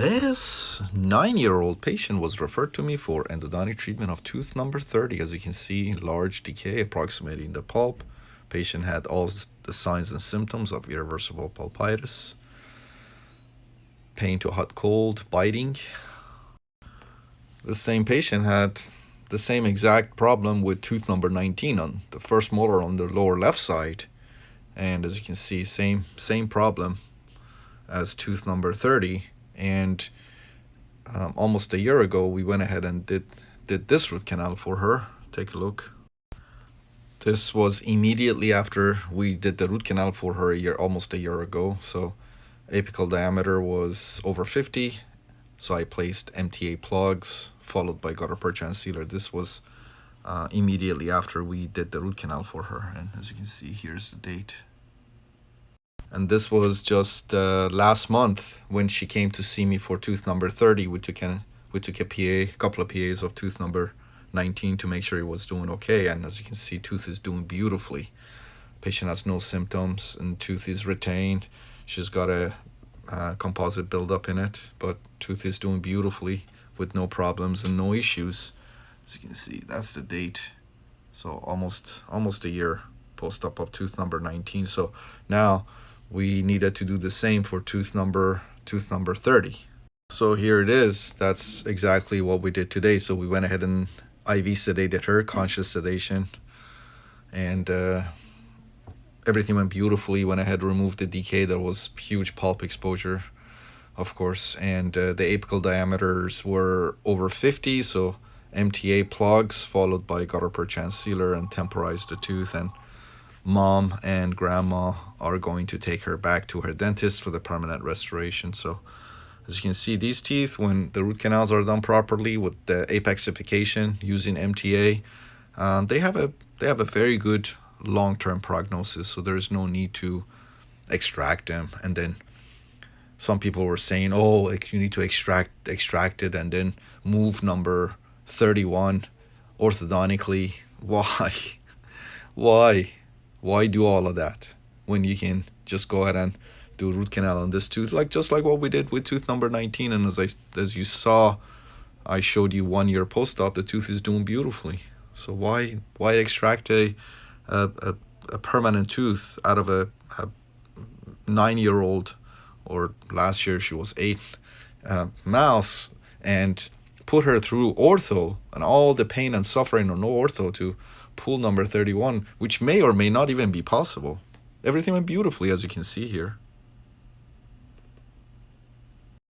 This 9-year-old patient was referred to me for endodontic treatment of tooth number 30. As you can see, large decay approximating the pulp. Patient had all the signs and symptoms of irreversible pulpitis. Pain to hot cold, biting. The same patient had the same exact problem with tooth number 19 on the first molar on the lower left side. And as you can see, same problem as tooth number 30. And almost a year ago, we went ahead and did this root canal for her. Take a look. This was immediately after we did the root canal for her almost a year ago. So apical diameter was over 50. So I placed MTA plugs followed by gutter perchance sealer. This was immediately after we did the root canal for her. And as you can see, here's the date. And this was just last month when she came to see me for tooth number 30. We took a couple of PAs of tooth number 19 to make sure it was doing okay. And as you can see, tooth is doing beautifully. Patient has no symptoms and tooth is retained. She's got a composite buildup in it, but tooth is doing beautifully with no problems and no issues. As you can see, that's the date. So almost a year post-op of tooth number 19. So now we needed to do the same for tooth number 30. So here it is. That's exactly what we did today. So we went ahead and IV sedated her, conscious sedation, and everything went beautifully. Went ahead, removed the decay. There was huge pulp exposure, of course, and the apical diameters were over 50. So MTA plugs followed by gutter perchance sealer and temporized the tooth. And mom and grandma are going to take her back to her dentist for the permanent restoration. So as you can see, these teeth, when the root canals are done properly with the apexification using MTA, they have a very good long-term prognosis. So there is no need to extract them. And then some people were saying, oh, like you need to extract it and then move number 31 orthodontically. Why do all of that when you can just go ahead and do root canal on this tooth, just like what we did with tooth number 19? And as you saw, I showed you 1 year post-op, the tooth is doing beautifully. So why extract a permanent tooth out of a 9-year-old, or last year she was 8, mouse, and put her through ortho and all the pain and suffering on no ortho to pull number 31, which may or may not even be possible. Everything went beautifully, as you can see here.